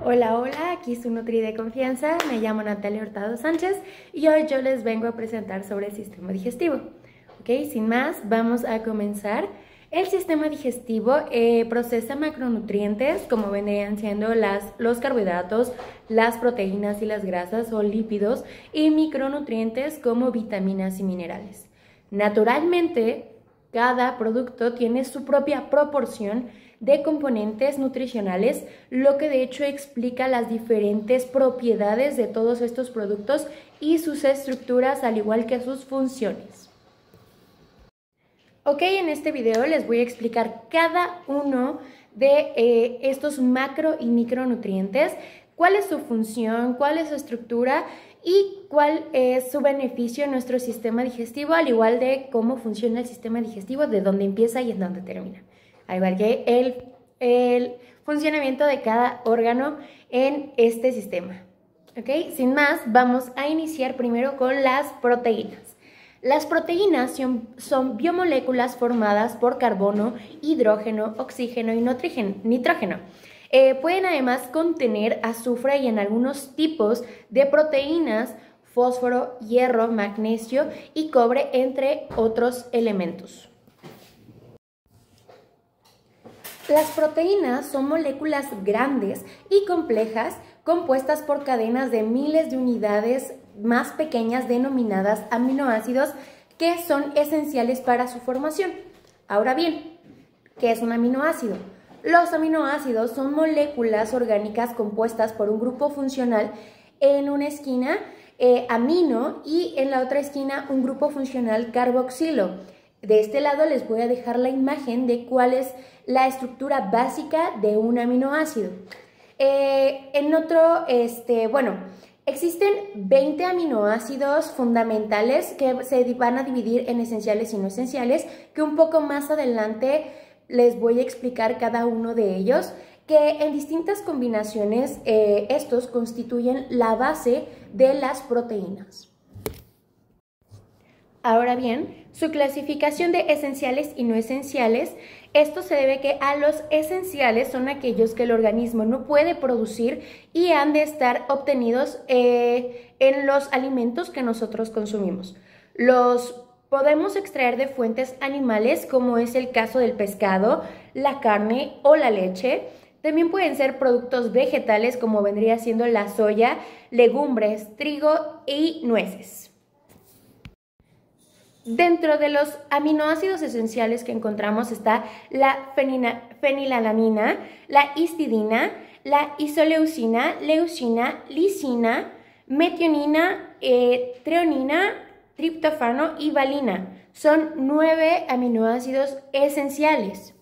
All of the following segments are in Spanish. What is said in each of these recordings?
Hola, hola, aquí su Nutri de confianza, me llamo Natalia Hurtado Sánchez y hoy yo les vengo a presentar sobre el sistema digestivo. Ok, sin más, vamos a comenzar. El sistema digestivo procesa macronutrientes como vendrían siendo los carbohidratos, las proteínas y las grasas o lípidos y micronutrientes como vitaminas y minerales. Naturalmente, cada producto tiene su propia proporción de componentes nutricionales, lo que de hecho explica las diferentes propiedades de todos estos productos y sus estructuras, al igual que sus funciones. Ok, en este video les voy a explicar cada uno de estos macro y micronutrientes, cuál es su función, cuál es su estructura y cuál es su beneficio en nuestro sistema digestivo, al igual de cómo funciona el sistema digestivo, de dónde empieza y en dónde termina. Al igual que el funcionamiento de cada órgano en este sistema. Ok, sin más, vamos a iniciar primero con las proteínas. Las proteínas son biomoléculas formadas por carbono, hidrógeno, oxígeno y nitrógeno. Pueden además contener azufre y en algunos tipos de proteínas, fósforo, hierro, magnesio y cobre, entre otros elementos. Las proteínas son moléculas grandes y complejas compuestas por cadenas de miles de unidades más pequeñas denominadas aminoácidos que son esenciales para su formación. Ahora bien, ¿qué es un aminoácido? Los aminoácidos son moléculas orgánicas compuestas por un grupo funcional en una esquina amino y en la otra esquina un grupo funcional carboxilo. De este lado les voy a dejar la imagen de cuál es la estructura básica de un aminoácido. Existen 20 aminoácidos fundamentales que se van a dividir en esenciales y no esenciales, que un poco más adelante les voy a explicar cada uno de ellos, que en distintas combinaciones estos constituyen la base de las proteínas. Ahora bien, su clasificación de esenciales y no esenciales, esto se debe que a los esenciales son aquellos que el organismo no puede producir y han de estar obtenidos en los alimentos que nosotros consumimos. Los podemos extraer de fuentes animales, como es el caso del pescado, la carne o la leche. También pueden ser productos vegetales, como vendría siendo la soya, legumbres, trigo y nueces. Dentro de los aminoácidos esenciales que encontramos está la fenilalanina, la histidina, la isoleucina, leucina, lisina, metionina, treonina, triptófano y valina. Son 9 aminoácidos esenciales.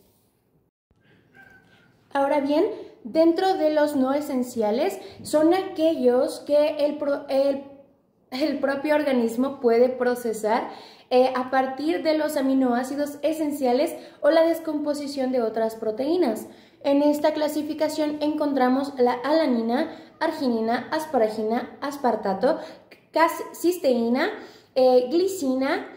Ahora bien, dentro de los no esenciales son aquellos que el propio organismo puede procesar a partir de los aminoácidos esenciales o la descomposición de otras proteínas. En esta clasificación encontramos la alanina, arginina, asparagina, aspartato, cisteína, glicina,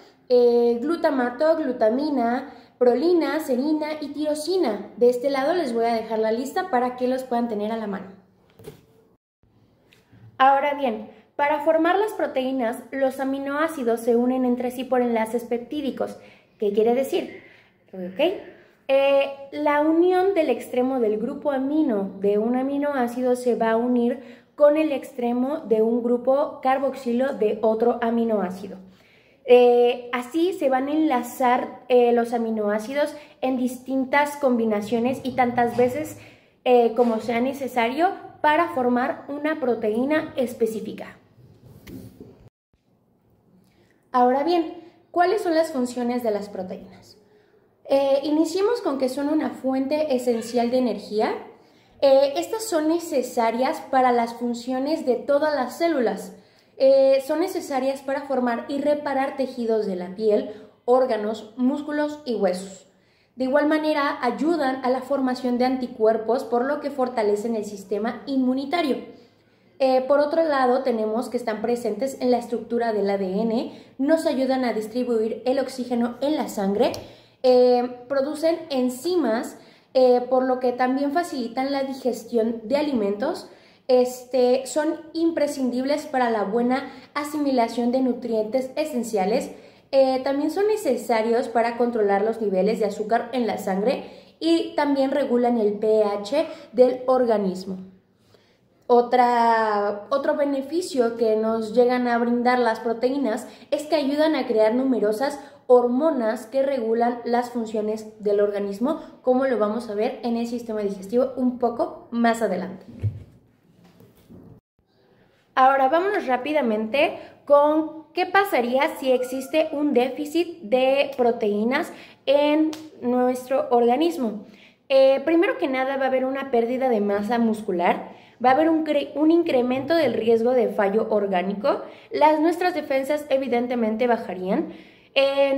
glutamato, glutamina, prolina, serina y tirosina. De este lado les voy a dejar la lista para que los puedan tener a la mano. Ahora bien, para formar las proteínas, los aminoácidos se unen entre sí por enlaces peptídicos. ¿Qué quiere decir? La unión del extremo del grupo amino de un aminoácido se va a unir con el extremo de un grupo carboxilo de otro aminoácido. Así se van a enlazar los aminoácidos en distintas combinaciones y tantas veces como sea necesario para formar una proteína específica. Ahora bien, ¿cuáles son las funciones de las proteínas? Iniciemos con que son una fuente esencial de energía. Estas son necesarias para las funciones de todas las células. Son necesarias para formar y reparar tejidos de la piel, órganos, músculos y huesos. De igual manera, ayudan a la formación de anticuerpos, por lo que fortalecen el sistema inmunitario. Por otro lado, tenemos que están presentes en la estructura del ADN, nos ayudan a distribuir el oxígeno en la sangre, producen enzimas por lo que también facilitan la digestión de alimentos. Son imprescindibles para la buena asimilación de nutrientes esenciales. También son necesarios para controlar los niveles de azúcar en la sangre y también regulan el pH del organismo. Otro beneficio que nos llegan a brindar las proteínas es que ayudan a crear numerosas hormonas que regulan las funciones del organismo, como lo vamos a ver en el sistema digestivo un poco más adelante. Ahora vámonos rápidamente con qué pasaría si existe un déficit de proteínas en nuestro organismo. Primero que nada va a haber una pérdida de masa muscular, va a haber un incremento del riesgo de fallo orgánico, nuestras defensas evidentemente bajarían,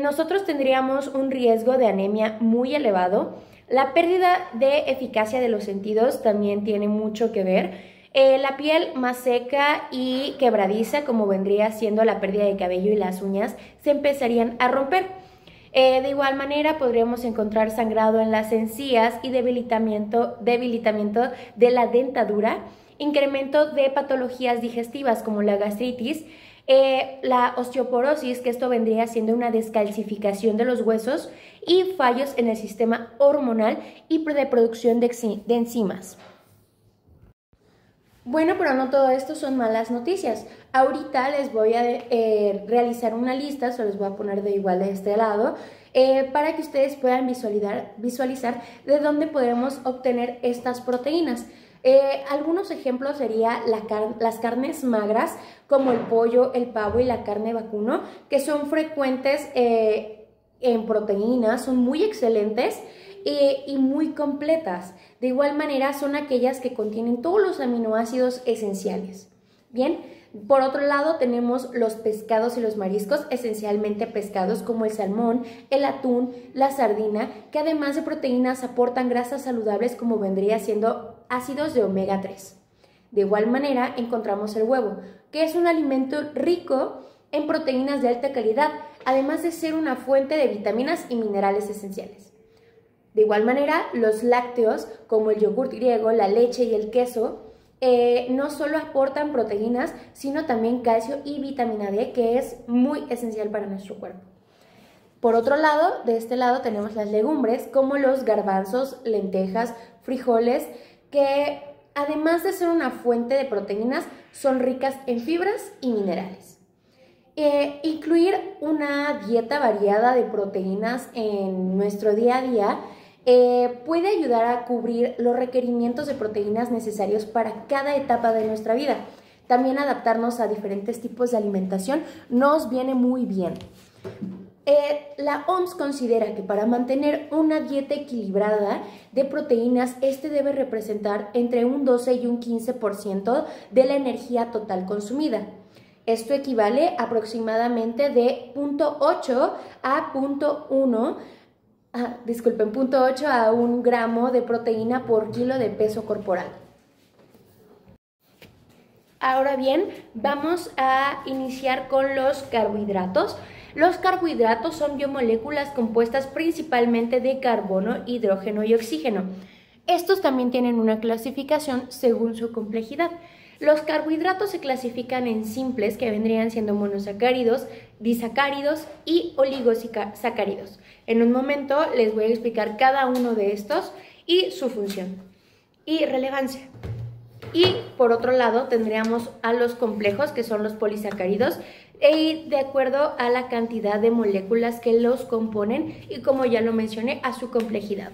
nosotros tendríamos un riesgo de anemia muy elevado, la pérdida de eficacia de los sentidos también tiene mucho que ver, la piel más seca y quebradiza, como vendría siendo la pérdida de cabello y las uñas, se empezarían a romper. De igual manera podríamos encontrar sangrado en las encías y debilitamiento de la dentadura, incremento de patologías digestivas como la gastritis, la osteoporosis, que esto vendría siendo una descalcificación de los huesos, y fallos en el sistema hormonal y de producción de enzimas. Bueno, pero no todo esto son malas noticias. Ahorita les voy a realizar una lista, se los voy a poner de igual de este lado, para que ustedes puedan visualizar de dónde podemos obtener estas proteínas. Algunos ejemplos serían las carnes magras, como el pollo, el pavo y la carne vacuno, que son frecuentes en proteínas, son muy excelentes y muy completas. De igual manera son aquellas que contienen todos los aminoácidos esenciales. Bien, por otro lado tenemos los pescados y los mariscos, esencialmente pescados como el salmón, el atún, la sardina, que además de proteínas aportan grasas saludables como vendría siendo ácidos de omega 3. De igual manera encontramos el huevo, que es un alimento rico en proteínas de alta calidad, además de ser una fuente de vitaminas y minerales esenciales. De igual manera, los lácteos, como el yogur griego, la leche y el queso, no solo aportan proteínas, sino también calcio y vitamina D, que es muy esencial para nuestro cuerpo. Por otro lado, de este lado tenemos las legumbres, como los garbanzos, lentejas, frijoles, que además de ser una fuente de proteínas, son ricas en fibras y minerales. Incluir una dieta variada de proteínas en nuestro día a día puede ayudar a cubrir los requerimientos de proteínas necesarios para cada etapa de nuestra vida. También adaptarnos a diferentes tipos de alimentación nos viene muy bien. La OMS considera que para mantener una dieta equilibrada de proteínas, debe representar entre un 12 y un 15% de la energía total consumida. Esto equivale aproximadamente de 0.8 a 0.8 a 1 gramo de proteína por kilo de peso corporal. Ahora bien, vamos a iniciar con los carbohidratos. Los carbohidratos son biomoléculas compuestas principalmente de carbono, hidrógeno y oxígeno. Estos también tienen una clasificación según su complejidad. Los carbohidratos se clasifican en simples, que vendrían siendo monosacáridos, disacáridos y oligosacáridos. En un momento les voy a explicar cada uno de estos y su función y relevancia. Y por otro lado tendríamos a los complejos, que son los polisacáridos, y de acuerdo a la cantidad de moléculas que los componen y, como ya lo mencioné, a su complejidad.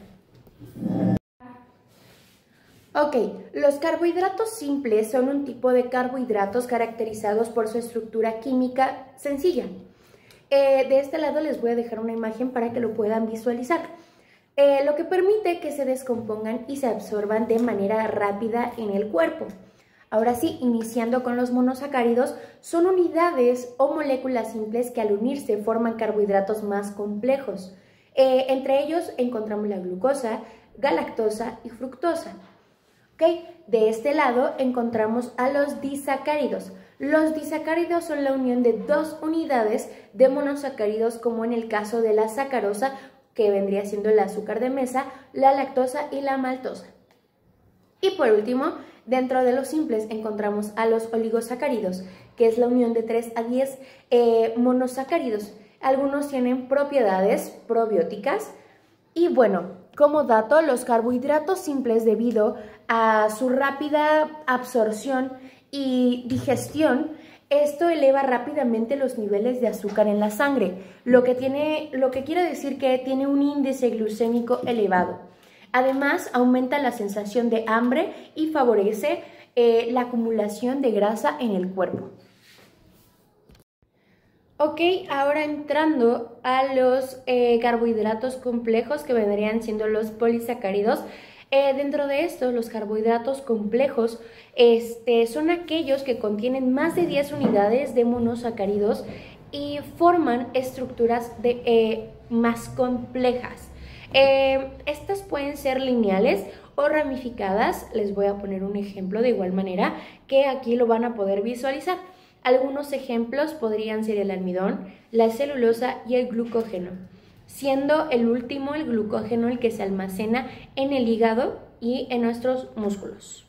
Ok, los carbohidratos simples son un tipo de carbohidratos caracterizados por su estructura química sencilla. De este lado les voy a dejar una imagen para que lo puedan visualizar. Lo que permite que se descompongan y se absorban de manera rápida en el cuerpo. Ahora sí, iniciando con los monosacáridos, son unidades o moléculas simples que al unirse forman carbohidratos más complejos. Entre ellos encontramos la glucosa, galactosa y fructosa. Okay. De este lado encontramos a los disacáridos. Los disacáridos son la unión de dos unidades de monosacáridos, como en el caso de la sacarosa que vendría siendo el azúcar de mesa, la lactosa y la maltosa. Y por último, dentro de los simples encontramos a los oligosacáridos, que es la unión de 3 a 10 monosacáridos. Algunos tienen propiedades probióticas y bueno, como dato, los carbohidratos simples, debido a su rápida absorción y digestión, esto eleva rápidamente los niveles de azúcar en la sangre, lo que quiere decir que tiene un índice glucémico elevado. Además, aumenta la sensación de hambre y favorece la acumulación de grasa en el cuerpo. Ok, ahora entrando a los carbohidratos complejos, que vendrían siendo los polisacáridos. Dentro de estos, los carbohidratos complejos son aquellos que contienen más de 10 unidades de monosacáridos y forman estructuras más complejas. Estas pueden ser lineales o ramificadas. Les voy a poner un ejemplo de igual manera que aquí lo van a poder visualizar. Algunos ejemplos podrían ser el almidón, la celulosa y el glucógeno, siendo el último, el glucógeno, el que se almacena en el hígado y en nuestros músculos.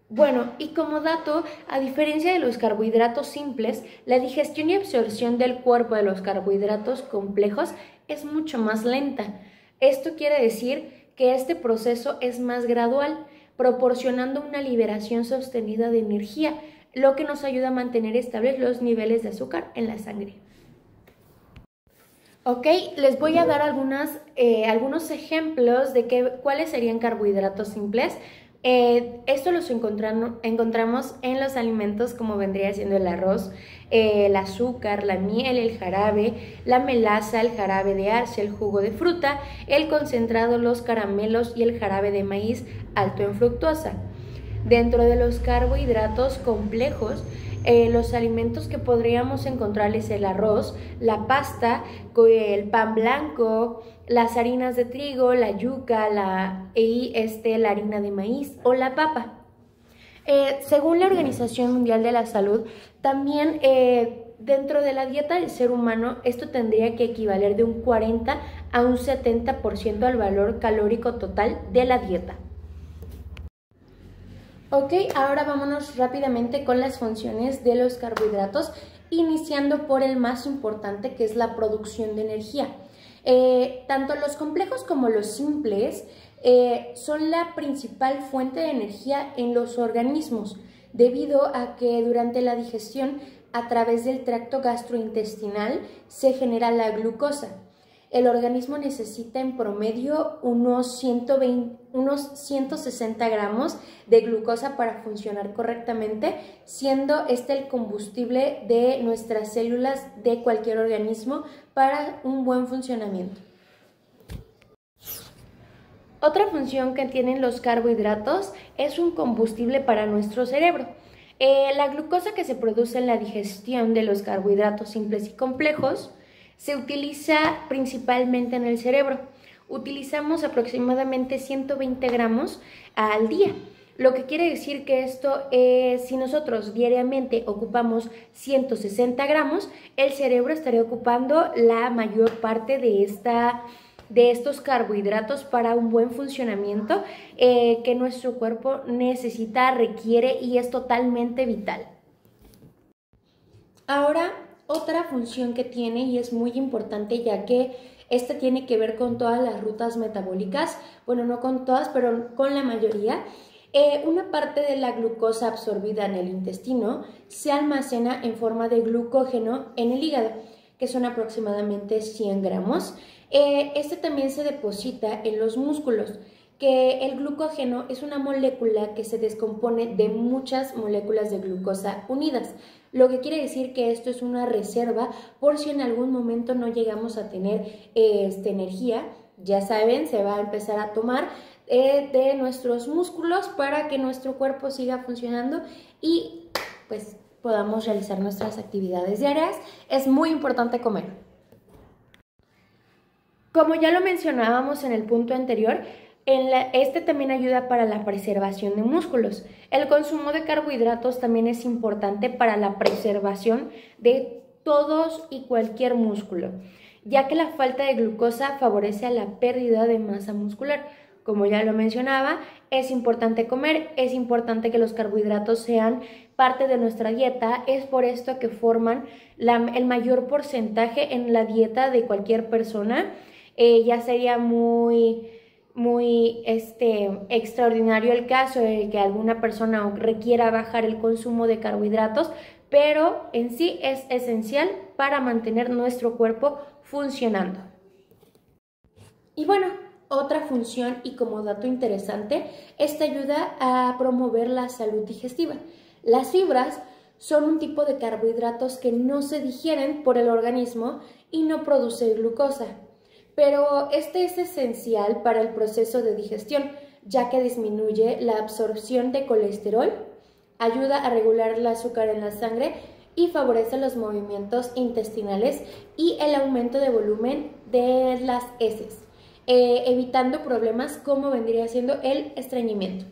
Bueno, y como dato, a diferencia de los carbohidratos simples, la digestión y absorción del cuerpo de los carbohidratos complejos es mucho más lenta. Esto quiere decir que este proceso es más gradual, proporcionando una liberación sostenida de energía, lo que nos ayuda a mantener estables los niveles de azúcar en la sangre. Ok, les voy a dar algunos ejemplos de cuáles serían carbohidratos simples. Esto los encontramos en los alimentos, como vendría siendo el arroz, el azúcar, la miel, el jarabe, la melaza, el jarabe de arce, el jugo de fruta, el concentrado, los caramelos y el jarabe de maíz alto en fructosa. Dentro de los carbohidratos complejos, los alimentos que podríamos encontrar es el arroz, la pasta, el pan blanco, las harinas de trigo, la yuca, la harina de maíz o la papa. Según la Organización Mundial de la Salud, también dentro de la dieta del ser humano, esto tendría que equivaler de un 40 a un 70% al valor calórico total de la dieta. Ok, ahora vámonos rápidamente con las funciones de los carbohidratos, iniciando por el más importante, que es la producción de energía. Tanto los complejos como los simples son la principal fuente de energía en los organismos, debido a que durante la digestión a través del tracto gastrointestinal se genera la glucosa. El organismo necesita en promedio unos 160 gramos de glucosa para funcionar correctamente, siendo este el combustible de nuestras células de cualquier organismo para un buen funcionamiento. Otra función que tienen los carbohidratos es un combustible para nuestro cerebro. La glucosa que se produce en la digestión de los carbohidratos simples y complejos se utiliza principalmente en el cerebro. Utilizamos aproximadamente 120 gramos al día, lo que quiere decir que si nosotros diariamente ocupamos 160 gramos, el cerebro estaría ocupando la mayor parte de estos carbohidratos para un buen funcionamiento que nuestro cuerpo necesita, requiere y es totalmente vital. Ahora, otra función que tiene y es muy importante, ya que esta tiene que ver con todas las rutas metabólicas, bueno, no con todas, pero con la mayoría. Una parte de la glucosa absorbida en el intestino se almacena en forma de glucógeno en el hígado, que son aproximadamente 100 gramos. Este también se deposita en los músculos, que el glucógeno es una molécula que se descompone de muchas moléculas de glucosa unidas, lo que quiere decir que esto es una reserva por si en algún momento no llegamos a tener energía. Ya saben, se va a empezar a tomar de nuestros músculos para que nuestro cuerpo siga funcionando y pues podamos realizar nuestras actividades diarias. Es muy importante comer. Como ya lo mencionábamos en el punto anterior, este también ayuda para la preservación de músculos. El consumo de carbohidratos también es importante para la preservación de todos y cualquier músculo. ya que la falta de glucosa favorece a la pérdida de masa muscular. Como ya lo mencionaba, es importante comer, es importante que los carbohidratos sean parte de nuestra dieta, es por esto que forman el mayor porcentaje en la dieta de cualquier persona. Ya sería muy extraordinario el caso de que alguna persona requiera bajar el consumo de carbohidratos, pero en sí es esencial para mantener nuestro cuerpo funcionando. Y bueno, otra función y como dato interesante, esta ayuda a promover la salud digestiva. Las fibras son un tipo de carbohidratos que no se digieren por el organismo y no produce glucosa, pero este es esencial para el proceso de digestión, ya que disminuye la absorción de colesterol, ayuda a regular el azúcar en la sangre y favorece los movimientos intestinales y el aumento de volumen de las heces, evitando problemas como vendría siendo el estreñimiento.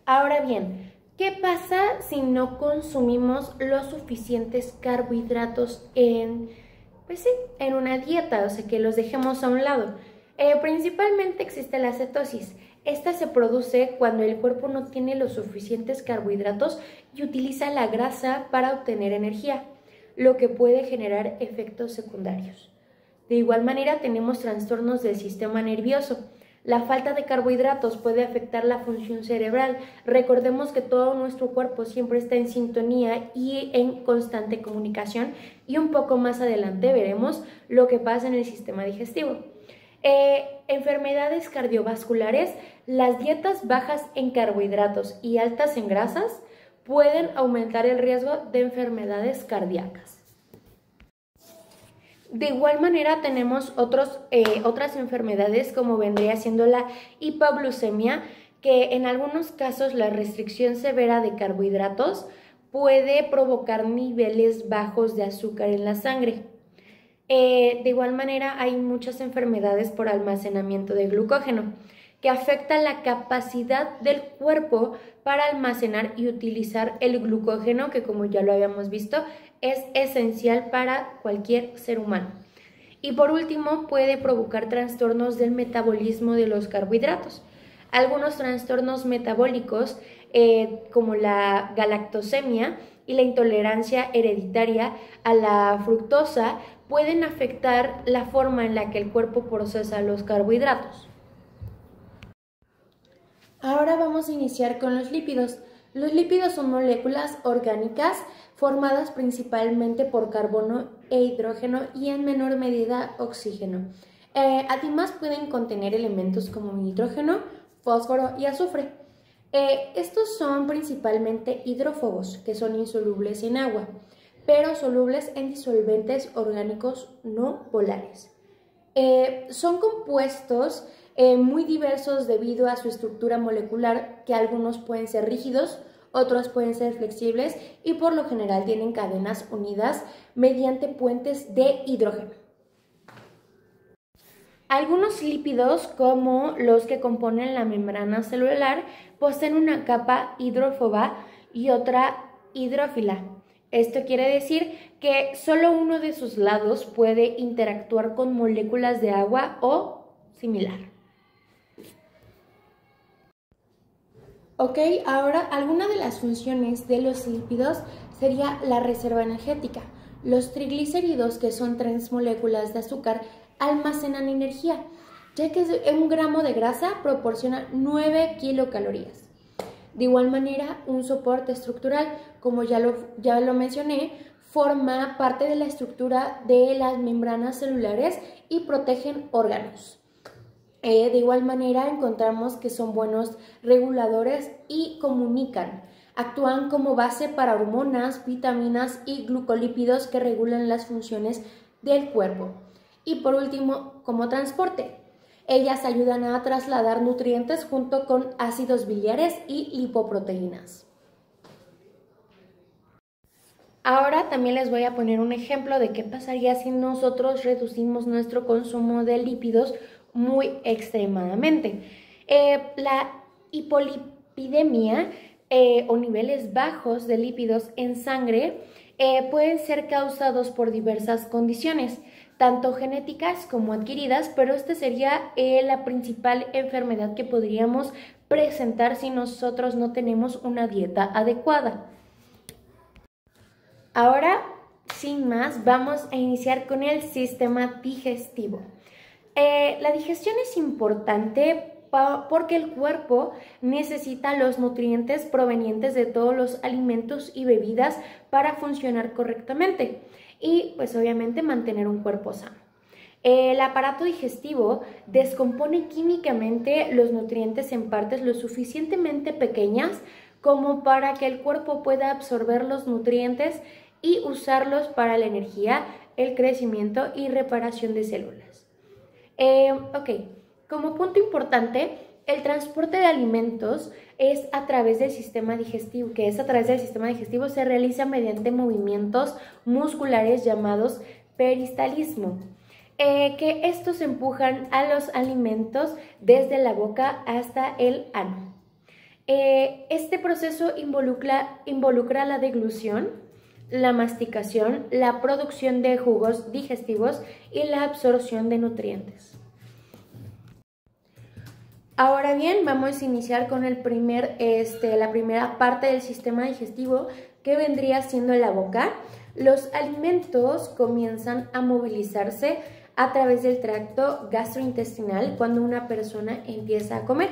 Ahora bien, ¿qué pasa si no consumimos los suficientes carbohidratos en una dieta? O sea, que los dejemos a un lado. Principalmente existe la cetosis. Esta se produce cuando el cuerpo no tiene los suficientes carbohidratos y utiliza la grasa para obtener energía, lo que puede generar efectos secundarios. De igual manera, tenemos trastornos del sistema nervioso. La falta de carbohidratos puede afectar la función cerebral. Recordemos que todo nuestro cuerpo siempre está en sintonía y en constante comunicación, y un poco más adelante veremos lo que pasa en el sistema digestivo. Enfermedades cardiovasculares. Las dietas bajas en carbohidratos y altas en grasas pueden aumentar el riesgo de enfermedades cardíacas. De igual manera tenemos otras enfermedades como vendría siendo la hipoglucemia, que en algunos casos la restricción severa de carbohidratos puede provocar niveles bajos de azúcar en la sangre. De igual manera hay muchas enfermedades por almacenamiento de glucógeno que afectan la capacidad del cuerpo para almacenar y utilizar el glucógeno, que como ya lo habíamos visto, es esencial para cualquier ser humano. Y por último, puede provocar trastornos del metabolismo de los carbohidratos. Algunos trastornos metabólicos, como la galactosemia y la intolerancia hereditaria a la fructosa, pueden afectar la forma en la que el cuerpo procesa los carbohidratos. Ahora vamos a iniciar con los lípidos. Los lípidos son moléculas orgánicas formadas principalmente por carbono e hidrógeno y en menor medida oxígeno. Además pueden contener elementos como nitrógeno, fósforo y azufre. Estos son principalmente hidrófobos, que son insolubles en agua, pero solubles en disolventes orgánicos no polares. Son compuestos muy diversos debido a su estructura molecular, que algunos pueden ser rígidos, otros pueden ser flexibles y por lo general tienen cadenas unidas mediante puentes de hidrógeno. Algunos lípidos, como los que componen la membrana celular, poseen una capa hidrófoba y otra hidrófila. Esto quiere decir que solo uno de sus lados puede interactuar con moléculas de agua o similar. Ok, ahora alguna de las funciones de los lípidos sería la reserva energética. Los triglicéridos, que son 3 moléculas de azúcar, almacenan energía, ya que un gramo de grasa proporciona 9 kilocalorías. De igual manera, un soporte estructural, como ya lo mencioné, forma parte de la estructura de las membranas celulares y protegen órganos. De igual manera encontramos que son buenos reguladores y comunican. Actúan como base para hormonas, vitaminas y glucolípidos que regulan las funciones del cuerpo. Y por último, como transporte. Ellas ayudan a trasladar nutrientes junto con ácidos biliares y lipoproteínas. Ahora también les voy a poner un ejemplo de qué pasaría si nosotros reducimos nuestro consumo de lípidos muy extremadamente. La hipolipidemia o niveles bajos de lípidos en sangre pueden ser causados por diversas condiciones, tanto genéticas como adquiridas, pero esta sería la principal enfermedad que podríamos presentar si nosotros no tenemos una dieta adecuada. Ahora, sin más, vamos a iniciar con el sistema digestivo. La digestión es importante porque el cuerpo necesita los nutrientes provenientes de todos los alimentos y bebidas para funcionar correctamente y pues obviamente mantener un cuerpo sano. El aparato digestivo descompone químicamente los nutrientes en partes lo suficientemente pequeñas como para que el cuerpo pueda absorber los nutrientes y usarlos para la energía, el crecimiento y reparación de células. Como punto importante, el transporte de alimentos es a través del sistema digestivo, se realiza mediante movimientos musculares llamados peristalismo, que estos empujan a los alimentos desde la boca hasta el ano. Este proceso involucra la deglución, la masticación, la producción de jugos digestivos y la absorción de nutrientes. Ahora bien, vamos a iniciar con la primera parte del sistema digestivo, que vendría siendo la boca. Los alimentos comienzan a movilizarse a través del tracto gastrointestinal cuando una persona empieza a comer.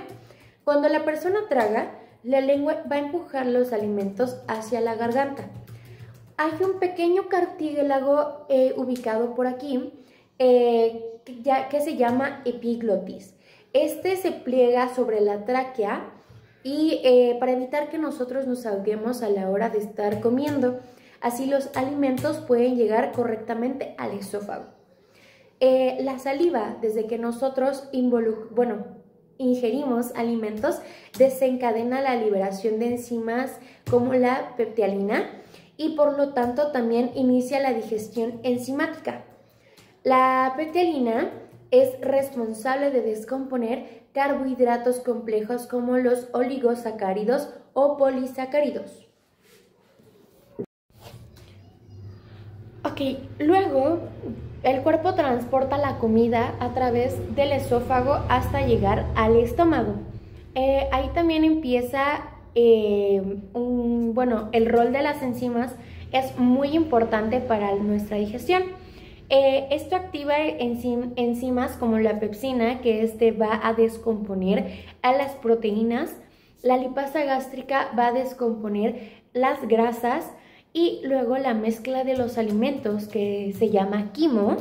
Cuando la persona traga, la lengua va a empujar los alimentos hacia la garganta. Hay un pequeño cartílago ubicado por aquí que se llama epiglotis. Este se pliega sobre la tráquea y para evitar que nosotros nos ahoguemos a la hora de estar comiendo. Así los alimentos pueden llegar correctamente al esófago. La saliva, desde que nosotros ingerimos alimentos, desencadena la liberación de enzimas como la peptialina y por lo tanto también inicia la digestión enzimática. La peptialina es responsable de descomponer carbohidratos complejos como los oligosacáridos o polisacáridos. Luego el cuerpo transporta la comida a través del esófago hasta llegar al estómago. Ahí también empieza el rol de las enzimas es muy importante para nuestra digestión. Esto activa enzimas como la pepsina, que va a descomponer a las proteínas. La lipasa gástrica va a descomponer las grasas y luego la mezcla de los alimentos, que se llama quimo.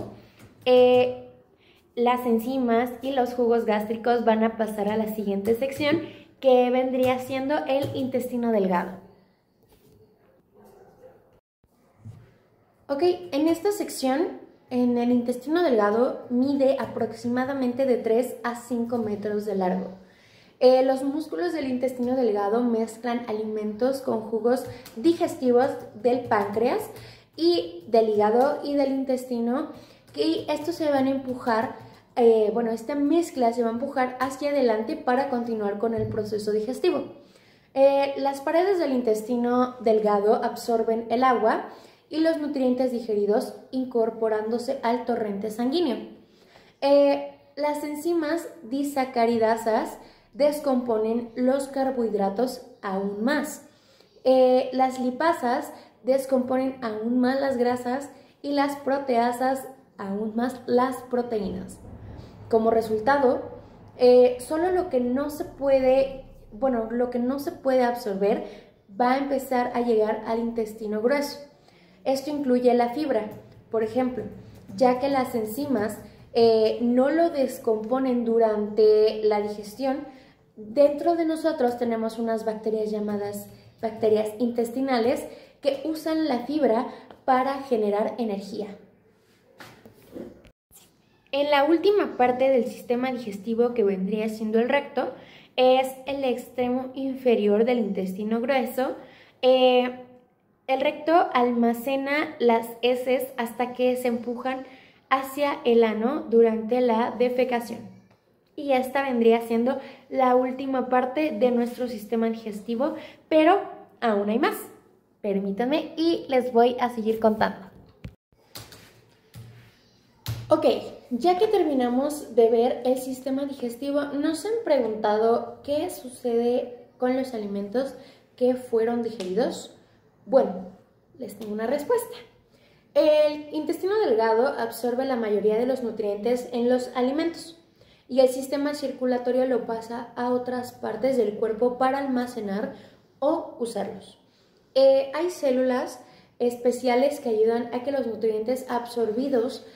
Las enzimas y los jugos gástricos van a pasar a la siguiente sección, que vendría siendo el intestino delgado. En esta sección, en el intestino delgado, mide aproximadamente de 3 a 5 metros de largo. Los músculos del intestino delgado mezclan alimentos con jugos digestivos del páncreas y del hígado y del intestino, y estos se van a empujar, esta mezcla se va a empujar hacia adelante para continuar con el proceso digestivo. Las paredes del intestino delgado absorben el agua y los nutrientes digeridos incorporándose al torrente sanguíneo. Las enzimas disacaridasas descomponen los carbohidratos aún más. Las lipasas descomponen aún más las grasas y las proteasas aún más las proteínas. Como resultado, solo lo que no se puede absorber va a empezar a llegar al intestino grueso. Esto incluye la fibra, por ejemplo, ya que las enzimas no lo descomponen durante la digestión. Dentro de nosotros tenemos unas bacterias llamadas bacterias intestinales que usan la fibra para generar energía. En la última parte del sistema digestivo, que vendría siendo el recto, es el extremo inferior del intestino grueso. El recto almacena las heces hasta que se empujan hacia el ano durante la defecación. Y esta vendría siendo la última parte de nuestro sistema digestivo, pero aún hay más. Permítanme y les voy a seguir contando. Ok, ya que terminamos de ver el sistema digestivo, nos han preguntado qué sucede con los alimentos que fueron digeridos. Bueno, les tengo una respuesta. El intestino delgado absorbe la mayoría de los nutrientes en los alimentos y el sistema circulatorio lo pasa a otras partes del cuerpo para almacenar o usarlos. Hay células especiales que ayudan a que los nutrientes absorbidos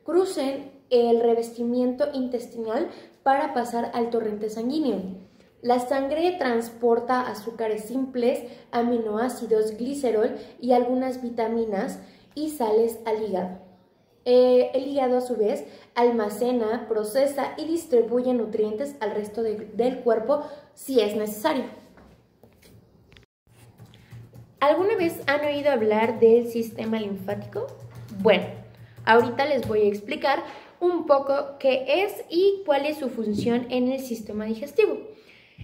crucen el revestimiento intestinal para pasar al torrente sanguíneo. La sangre transporta azúcares simples, aminoácidos, glicerol y algunas vitaminas y sales al hígado. El hígado a su vez almacena, procesa y distribuye nutrientes al resto del cuerpo si es necesario. ¿Alguna vez han oído hablar del sistema linfático? Bueno, ahorita les voy a explicar un poco qué es y cuál es su función en el sistema digestivo.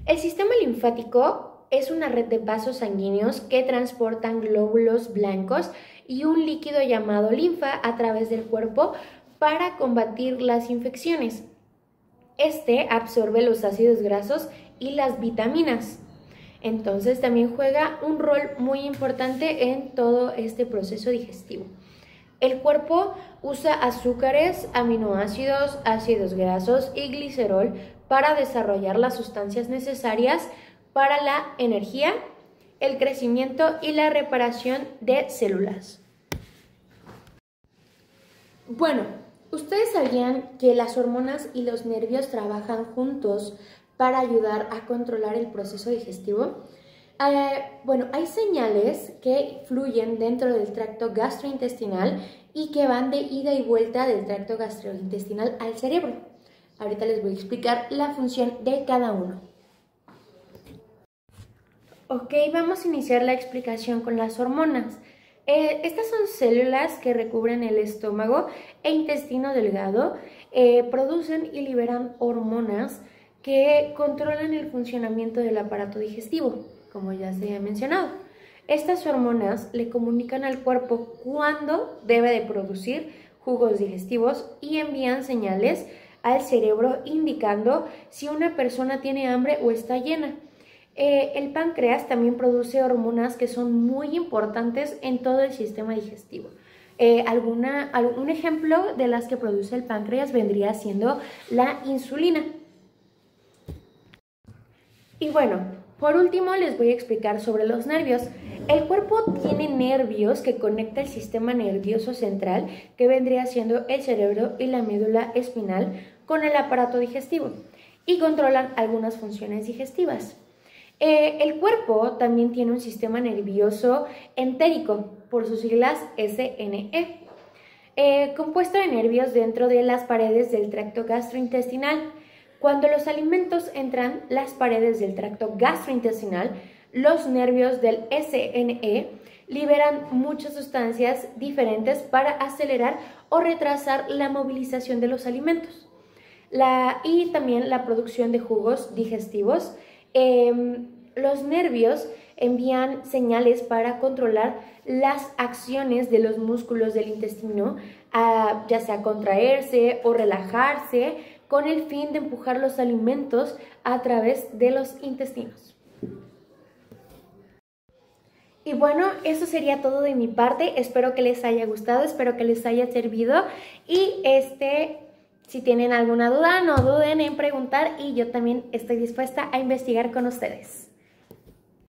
El sistema linfático es una red de vasos sanguíneos que transportan glóbulos blancos y un líquido llamado linfa a través del cuerpo para combatir las infecciones. Este absorbe los ácidos grasos y las vitaminas. Entonces también juega un rol muy importante en todo este proceso digestivo. El cuerpo usa azúcares, aminoácidos, ácidos grasos y glicerol para desarrollar las sustancias necesarias para la energía, el crecimiento y la reparación de células. Bueno, ¿ustedes sabían que las hormonas y los nervios trabajan juntos para ayudar a controlar el proceso digestivo? Bueno, hay señales que fluyen dentro del tracto gastrointestinal y que van de ida y vuelta del tracto gastrointestinal al cerebro. Ahorita les voy a explicar la función de cada uno. Ok, vamos a iniciar la explicación con las hormonas. Estas son células que recubren el estómago e intestino delgado, producen y liberan hormonas que controlan el funcionamiento del aparato digestivo, como ya se ha mencionado. Estas hormonas le comunican al cuerpo cuándo debe de producir jugos digestivos y envían señales al cerebro indicando si una persona tiene hambre o está llena. El páncreas también produce hormonas que son muy importantes en todo el sistema digestivo. Un ejemplo de las que produce el páncreas vendría siendo la insulina. Y bueno, por último les voy a explicar sobre los nervios. El cuerpo tiene nervios que conectan el sistema nervioso central, que vendría siendo el cerebro y la médula espinal, con el aparato digestivo y controlan algunas funciones digestivas. El cuerpo también tiene un sistema nervioso entérico, por sus siglas SNE, compuesto de nervios dentro de las paredes del tracto gastrointestinal. Cuando los alimentos entran las paredes del tracto gastrointestinal, los nervios del SNE liberan muchas sustancias diferentes para acelerar o retrasar la movilización de los alimentos. Y también la producción de jugos digestivos. Los nervios envían señales para controlar las acciones de los músculos del intestino, ya sea contraerse o relajarse, con el fin de empujar los alimentos a través de los intestinos. Y bueno, eso sería todo de mi parte. Espero que les haya gustado, espero que les haya servido. Y si tienen alguna duda, no duden en preguntar y yo también estoy dispuesta a investigar con ustedes.